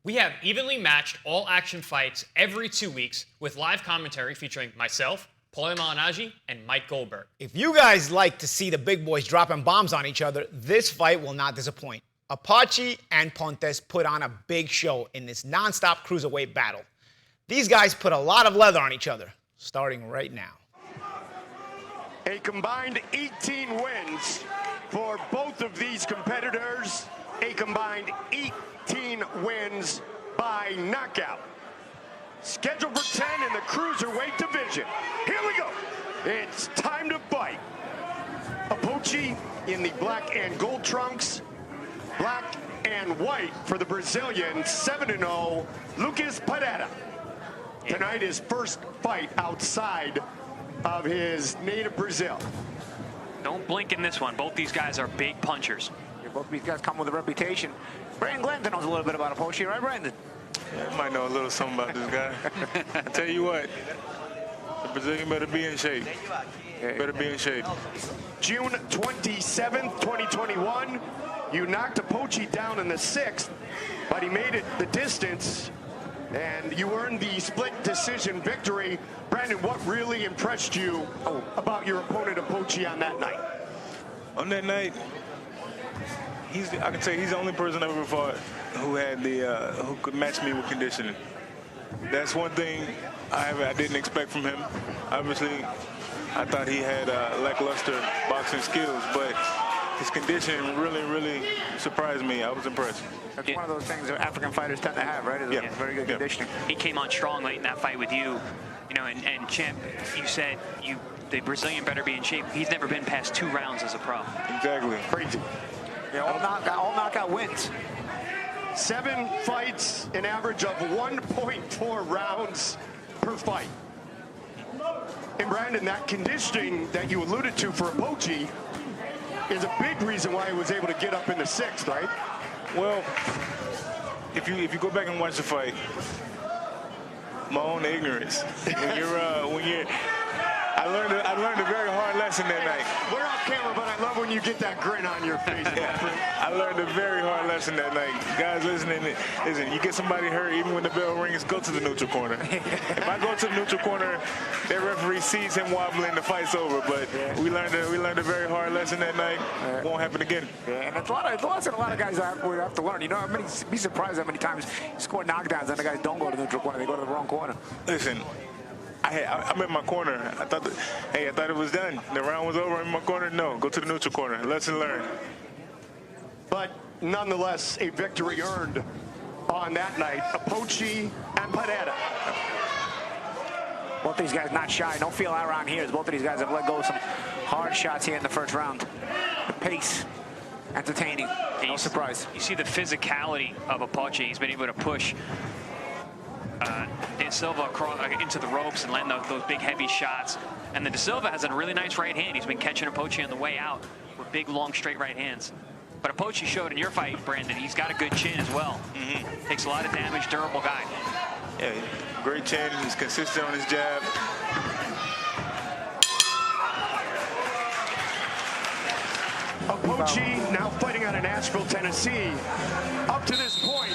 We have evenly matched all-action fights every 2 weeks with live commentary featuring myself, Paulie Malignaggi, and Mike Goldberg. If you guys like to see the big boys dropping bombs on each other, this fight will not disappoint. Apochi and Pontes put on a big show in this non-stop cruiserweight battle. These guys put a lot of leather on each other, starting right now. A combined 18 wins for both of these competitors. A combined 18 wins by knockout. Scheduled for 10 in the cruiserweight division. Here we go. It's time to fight. Apochi in the black and gold trunks. Black and white for the Brazilian, 7-0, Lucas Pereira. Tonight his first fight outside of his native Brazil. Don't blink in this one. Both these guys are big punchers. Yeah, both of these guys come with a reputation. Brandon Glanton knows a little bit about Apochi, right, Brandon? Yeah, I might know a little something about this guy. I tell you what, the Brazilian better be in shape. Better be in shape. June 27th, 2021, you knocked Apochi down in the 6th, but he made it the distance, and you earned the split decision victory. Brandon, what really impressed you about your opponent Apochi on that night? On that night, I can say he's the only person I've ever fought who had who could match me with conditioning. That's one thing I didn't expect from him. Obviously, I thought he had lackluster boxing skills, but his conditioning really surprised me. I was impressed. That's one of those things that African fighters tend to have, right? Is very good conditioning. He came on strong late in that fight with you, and Champ, you said the Brazilian better be in shape. He's never been past 2 rounds as a pro. Exactly. Crazy. Yeah, all knockout wins. 7 fights, an average of 1.4 rounds per fight. And Brandon, that conditioning that you alluded to for Apochi is a big reason why he was able to get up in the 6th, right? Well, if you go back and watch the fight, my own ignorance. I learned a very hard lesson that night. We're off camera, but I love when you get that grin on your face. I learned a very hard lesson that night. Guys listening, listen, you get somebody hurt, even when the bell rings, go to the neutral corner. If I go to the neutral corner, that referee sees him wobbling, the fight's over. But we learned a very hard lesson that night. Won't happen again. Yeah, and it's a lesson a lot of guys have to learn. You know, be surprised how many times you score knockdowns and the guys don't go to the neutral corner, they go to the wrong corner. Listen, I'm in my corner. I thought it was done. The round was over. I'm in my corner. No, go to the neutral corner. Lesson learned. But nonetheless, a victory earned on that night. Apochi and Pereira. Both these guys not shy. Don't feel out around here as both of these guys have let go of some hard shots here in the first round. The pace, entertaining. No surprise. You see the physicality of Apochi. He's been able to push De Silva into the ropes and land those big heavy shots. And then De Silva has a really nice right hand. He's been catching Apochi on the way out with big, long, straight right hands. But Apochi showed in your fight, Brandon, he's got a good chin as well. Takes a lot of damage, durable guy. Yeah, great chin. He's consistent on his jab. Apochi now fighting out of Nashville, Tennessee. Up to this point,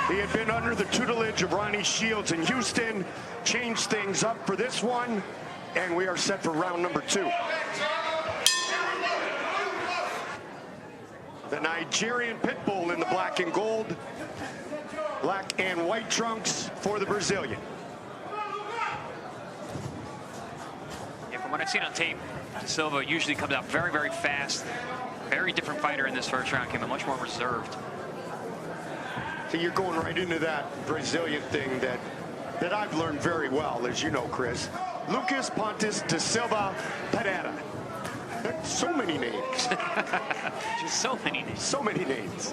he had been under the tutelage of Ronnie Shields in Houston. Changed things up for this one, and we are set for round number 2. The Nigerian Pitbull in the black and gold. Black and white trunks for the Brazilian. Yeah, from what I've seen on tape, De Silva usually comes out very, very fast. Very different fighter in this first round. Came out much more reserved. So you're going right into that Brazilian thing that I've learned very well, as you know, Chris. Lucas Pontes de Silva Pereira. So many names. Just so many names. So many names.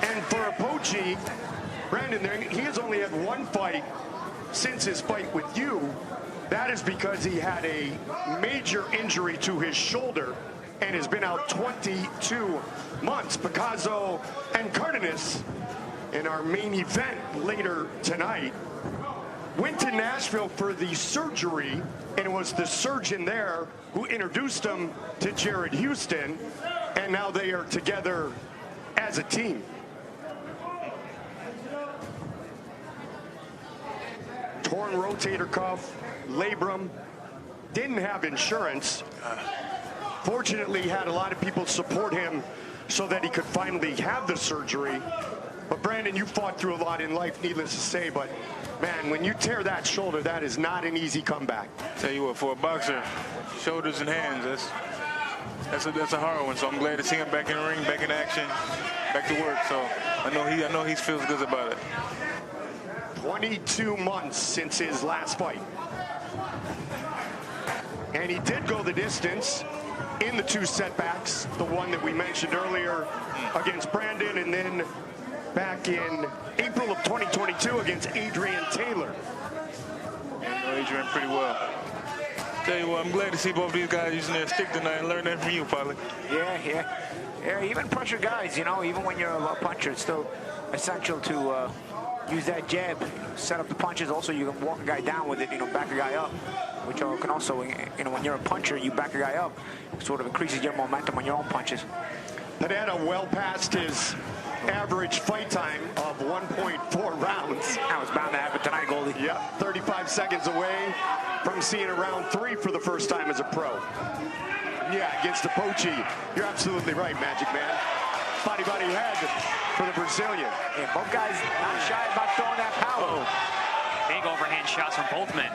And for Apochi, Brandon, he has only had 1 fight since his fight with you. That is because he had a major injury to his shoulder and has been out 22 months. Picasso and Cardenas in our main event later tonight went to Nashville for the surgery, and it was the surgeon there who introduced him to Jared Houston, and now they are together as a team. torn rotator cuff, labrum, didn't have insurance. Fortunately, had a lot of people support him so that he could finally have the surgery. But Brandon, you fought through a lot in life, needless to say, but man, when you tear that shoulder, that is not an easy comeback. Tell you what, for a boxer, shoulders and hands, that's a hard one. So I'm glad to see him back in the ring, back in action, back to work. So I know he feels good about it. 22 months since his last fight. And he did go the distance in the 2 setbacks, the one that we mentioned earlier against Brandon, and then back in April of 2022 against Adrian Taylor. I know Adrian pretty well. Tell you what, I'm glad to see both these guys using their stick tonight and learn that from you, Polly. Yeah, even pressure guys, you know, even when you're a puncher, it's still essential to use that jab, set up the punches. Also, you can walk a guy down with it, you know, back a guy up, which can also, you know, when you're a puncher, you back a guy up, it sort of increases your momentum on your own punches. Pineda well past his average fight time of 1.4 rounds. That was bound to happen tonight, Goldie. Yep, 35 seconds away from seeing a round 3 for the first time as a pro. Yeah, against Apochi, you're absolutely right, Magic Man. Body head for the Brazilian. Yeah, both guys not shy about throwing that power. Big overhand shots from both men.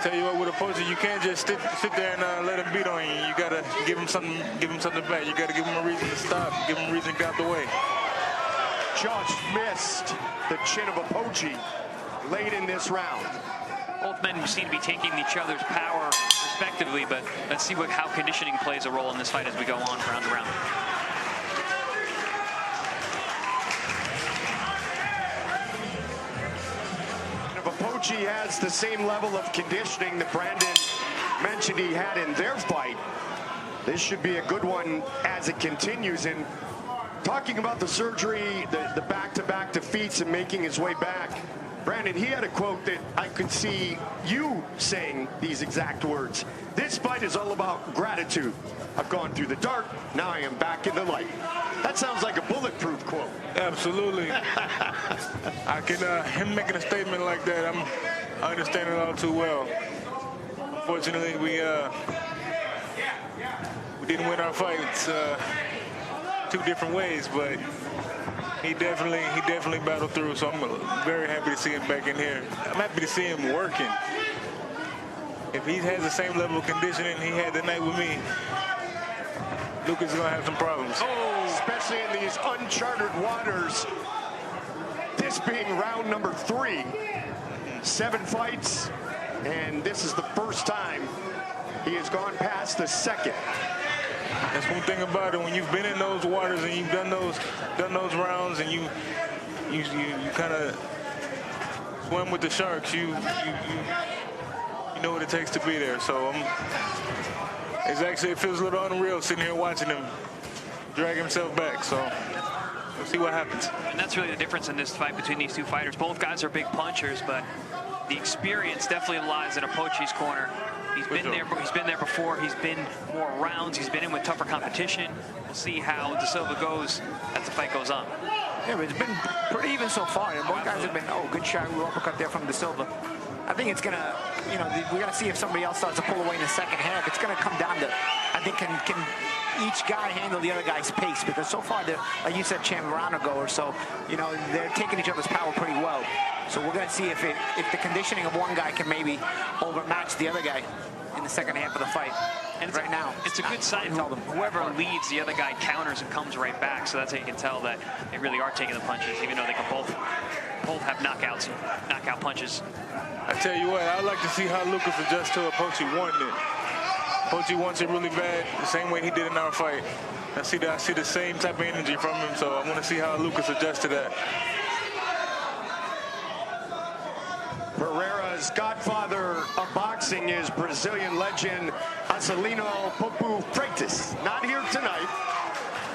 Tell you what, with Apochi, you can't just sit there and let him beat on you. You gotta give him something back. You gotta give him a reason to stop, give him a reason to get out the way. Just missed the chin of Apochi late in this round. Both men seem to be taking each other's power respectively, but let's see how conditioning plays a role in this fight as we go on round to round. If Apochi has the same level of conditioning that Brandon mentioned he had in their fight, this should be a good one as it continues. And talking about the surgery, the back-to-back defeats and making his way back, Brandon, he had a quote that I could see you saying these exact words. This fight is all about gratitude. I've gone through the dark, now I am back in the light. That sounds like a bulletproof quote. Absolutely. I can, him making a statement like that, I understand it all too well. Unfortunately, we didn't win our fights 2 different ways, but he definitely battled through, so I'm very happy to see him back in here. I'm happy to see him working. If he has the same level of conditioning he had tonight with me, Lucas is gonna have some problems. Especially in these uncharted waters. This being round number 3. 7 fights, and this is the first time he has gone past the second. That's one thing about it. When you've been in those waters and you've done those rounds, and you kind of swim with the sharks, you know what it takes to be there. So it feels a little unreal sitting here watching him drag himself back. So we'll see what happens. And that's really the difference in this fight between these 2 fighters. Both guys are big punchers, but the experience definitely lies in Apochi's corner. He's been there before. He's been more rounds. He's been in with tougher competition. We'll see how De Silva goes as the fight goes on. Yeah, but it's been pretty even so far. And both guys have been, good shot, uppercut there from De Silva. I think it's gonna, you know, we gotta see if somebody else starts to pull away in the second half. It's gonna come down to, I think, can each guy handle the other guy's pace? Because so far, like you said, Chan, a round ago or so, you know, they're taking each other's power pretty well. So we're gonna see if the conditioning of one guy can maybe overmatch the other guy in the second half of the fight. And right now, it's a good sign. Whoever leads, the other guy counters and comes right back. So that's how you can tell that they really are taking the punches, even though they can both have knockouts and knockout punches. I tell you what, I'd like to see how Lucas adjusts to Apochi wanting it. Apochi wants it really bad, the same way he did in our fight. I see the same type of energy from him, so I want to see how Lucas adjusts to that. Pereira's godfather of boxing is Brazilian legend Acelino Popu Freitas. Not here tonight,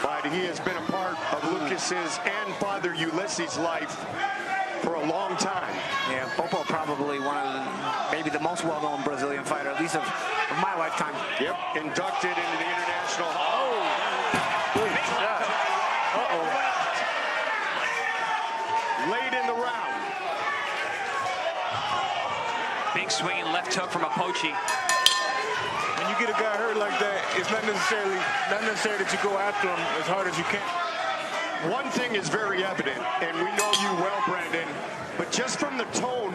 but he has been a part of Lucas's and Father Ulysses' life for a long time. Yeah, Popo probably one of maybe the most well-known Brazilian fighter, at least of my lifetime. Yep, inducted into the International Hall. Good shot. Late in the round. Big swinging left hook from Apochi. When you get a guy hurt like that, it's not necessary that you go after him as hard as you can. One thing is very evident, and we know you well, Brandon, but just from the tone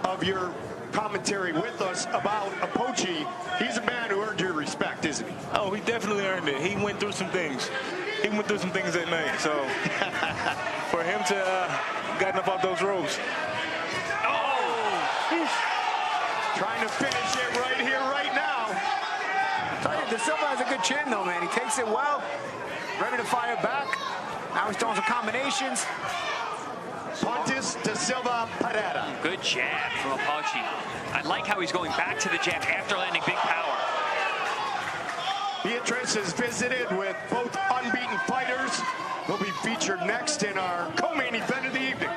of your commentary with us about Apochi, he's a man who earned your respect, isn't he? Oh, he definitely earned it. He went through some things. He went through some things that night, so for him to gotten up off those ropes. Trying to finish it right here, right now. I tell you, De Silva has a good chin, though, man. He takes it well, ready to fire back. Now he's throwing some combinations. Pontes, De Silva, Parada. Good jab from Apochi. I like how he's going back to the jab after landing big power. Beatrice has visited with both unbeaten fighters. They'll be featured next in our co-main event of the evening.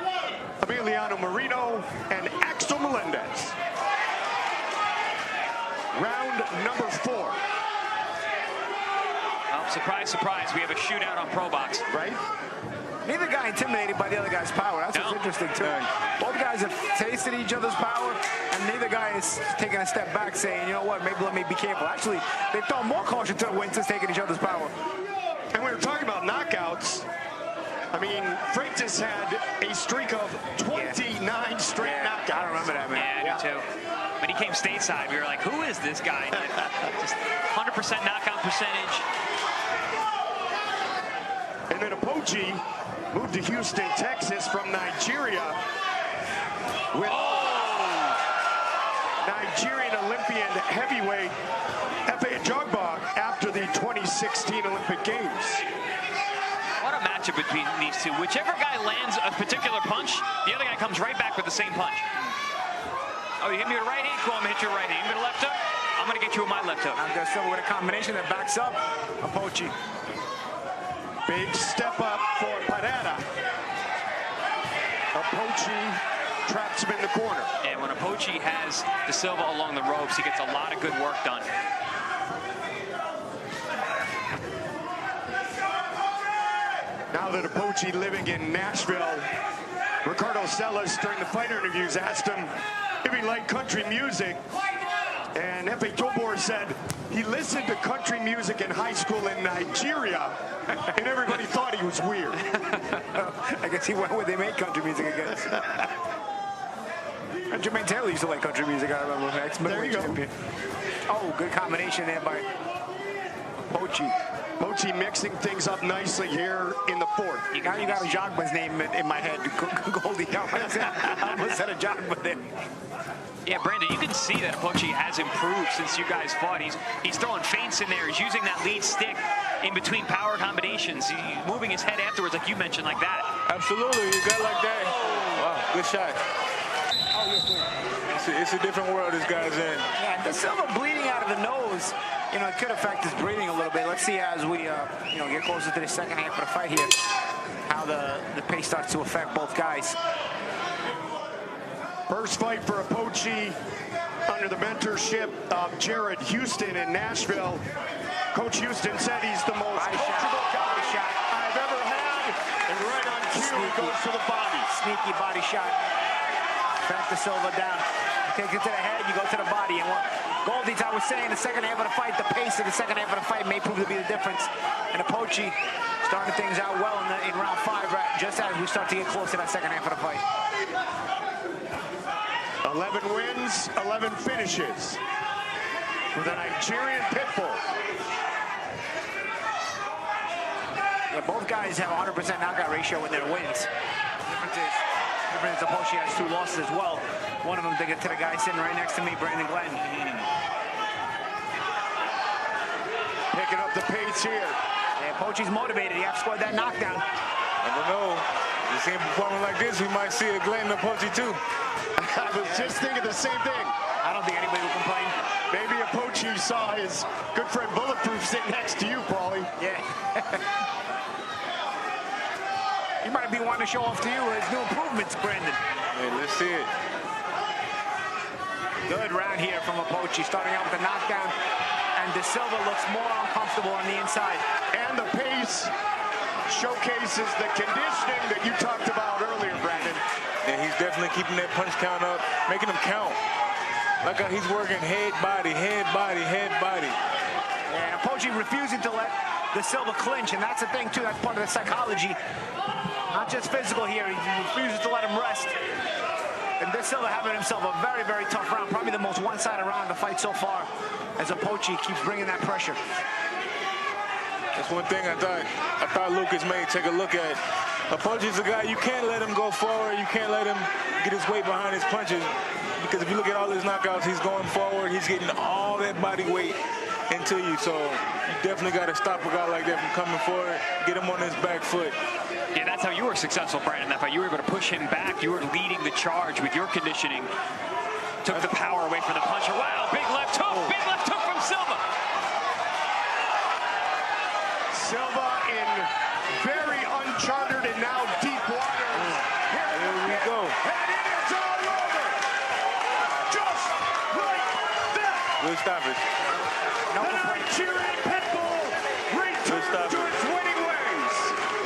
Emiliano Marino and Axel Melendez. Round number 4. Oh, surprise, surprise. We have a shootout on ProBox. Right? Neither guy intimidated by the other guy's power. That's what's interesting, too. Both guys have tasted each other's power, and neither guy is taking a step back saying, you know what, maybe let me be careful. Actually, they've thrown more caution to the wind since taking each other's power. And we were talking about knockouts. I mean, Freitas had a streak of 29 straight knockouts. I remember that, man. Yeah, I do too. When he came stateside, we were like, who is this guy? Just 100% knockout percentage. And then Apochi moved to Houston, Texas from Nigeria with Nigerian Olympian heavyweight Efe Ajagba after the 2016 Olympic Games. What a matchup between these two. Whichever guy lands a particular punch, the other guy comes right back with the same punch. Oh, you hit me with a right hand? Cool, I'm gonna hit you with a right hand. You hit me with a left hook? I'm gonna get you with my left hook. I'm De Silva with a combination that backs up Apochi. Big step up for Parada. Apochi traps him in the corner. And when Apochi has De Silva along the ropes, he gets a lot of good work done. Now that Apochi living in Nashville, Ricardo Celis during the fight interviews asked him if he liked country music. And Efe Tobor said he listened to country music in high school in Nigeria, and everybody thought he was weird. I guess he went where they make country music, I guess. And Jermaine Taylor used to like country music, I remember. There you go. Champion. Oh, good combination there by Apochi. Apochi mixing things up nicely here in the 4th. Now you got Ajagba's name in my head. Goldie, I almost said Ajagba there. Yeah, Brandon, you can see that Apochi has improved since you guys fought. He's throwing feints in there. He's using that lead stick in between power combinations. He's moving his head afterwards, like you mentioned, like that. Absolutely, you got like that. Wow, good shot. It's a different world this guy's in. Yeah, De Silva bleeding out of the nose. You know, it could affect his breathing a little bit. Let's see as we, get closer to the second half of the fight here, how the pace starts to affect both guys. First fight for Apochi under the mentorship of Jared Houston in Nashville. Coach Houston said he's the most coachable guy I've ever had. And right on cue, he goes for the body. Sneaky body shot. Back De Silva down. Takes it to the head, you go to the body. And what Goldie, I was saying, the second half of the fight, the pace of the second half of the fight may prove to be the difference. And Apochi starting things out well in round 5, right, just as we start to get close to that second half of the fight. 11 wins, 11 finishes for the Nigerian Pitbull. Yeah, both guys have a 100% knockout ratio in their wins. The difference is Apochi has 2 losses as well. One of them to get to the guy sitting right next to me, Brandon Glenn. Picking up the pace here. Yeah, Apochi's motivated. He has scored that knockdown. I don't know. You see him performing like this, we might see a Glenn Apochi too. I was just thinking the same thing. I don't think anybody will complain. Maybe Apochi saw his good friend Bulletproof sitting next to you, Paulie. Yeah. He might be wanting to show off to you his new improvements, Brandon. Hey, let's see it. Good round here from Apochi, starting out with the knockdown. And De Silva looks more uncomfortable on the inside. And the pace showcases the conditioning that you talked about earlier, Brandon. Yeah, he's definitely keeping keeping that punch count up, making them count. Like he's working head, body, head, body, head, body. And Apochi refusing to let De Silva clinch, and that's the thing too. That's part of the psychology, not just physical here. He refuses to let him rest. And De Silva having himself a very, very tough round, probably the most one-sided round of the fight so far, as Apochi keeps bringing that pressure. That's one thing I thought Lucas may take a look at. Apochi's a guy, you can't let him go forward. You can't let him get his weight behind his punches. Because if you look at all his knockouts, he's going forward. He's getting all that body weight into you. So you definitely got to stop a guy like that from coming forward, get him on his back foot. Yeah, that's how you were successful, Brandon, in that fight. You were able to push him back. You were leading the charge with your conditioning. Took the power away from the puncher. Wow, big left hook. Big left hook from Silva. Silva in very uncharted and now deep waters. Here we go. And it is all over. Just like that. Good stoppage. No The complaint. Nigerian Pitbull returns stop. to its winning ways.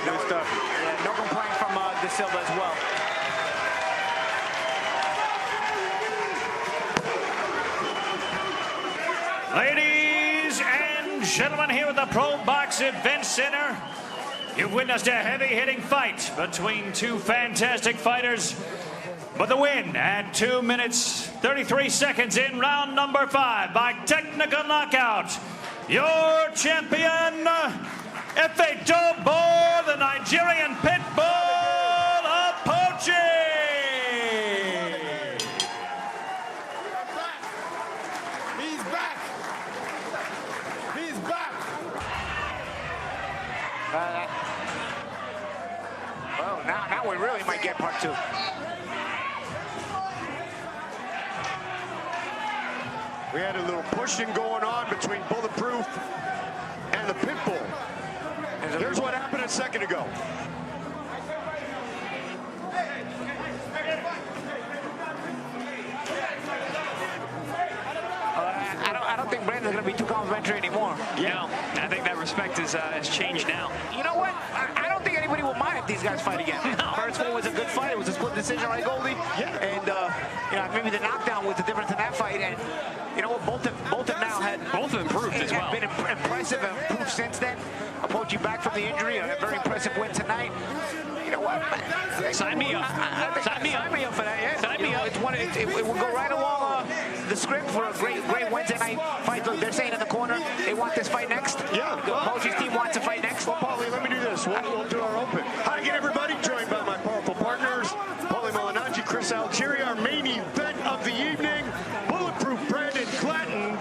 Good stoppage. Yeah, no complaint from De Silva as well. Ladies and gentlemen, here at the ProBox Event Center, you've witnessed a heavy-hitting fight between two fantastic fighters. But the win at 2 minutes, 33 seconds in round number 5 by technical knockout. Your champion, Efetobo, the Nigerian Pitbull, Apochi. He's back. He's back. Well, now we really might get part 2. We had a little pushing going on between Bulletproof and the Pitbull. Here's what happened a second ago. I don't think Brandon's going to be too complimentary anymore. No, I think that respect has changed now. You know what? I don't think anybody will mind if these guys fight again. First one was a good fight. It was a split decision, right, Goldie? Yeah. And maybe the knockdown was the difference in that fight. And you know what? Both have now had improved as well. Been impressive and improved since then. Apochi back from the injury, a very impressive win tonight. You know what? Sign me up. Sign me up for that. Yeah. Sign me up. It will go right along the script for a great Wednesday night fight. Look, they're saying in the corner they want this fight next. Yeah. Apochi's team wants to fight next. Well, Paulie, let me do this. We'll do our open. Hi again, everybody. Joined by my powerful partners, Paulie Malignaggi, Chris Altieri, our main event of the evening. Bulletproof Brandon Clatton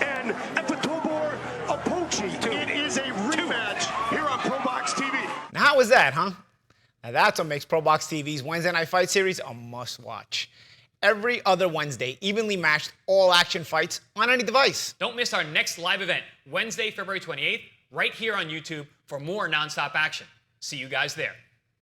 and Efetobo Apochi. It is a rematch here on ProBox TV. Now, how was that, huh? Now, that's what makes ProBox TV's Wednesday Night Fight series a must-watch. Every other Wednesday, evenly matched all-action fights on any device. Don't miss our next live event, Wednesday, February 28th, right here on YouTube for more nonstop action. See you guys there.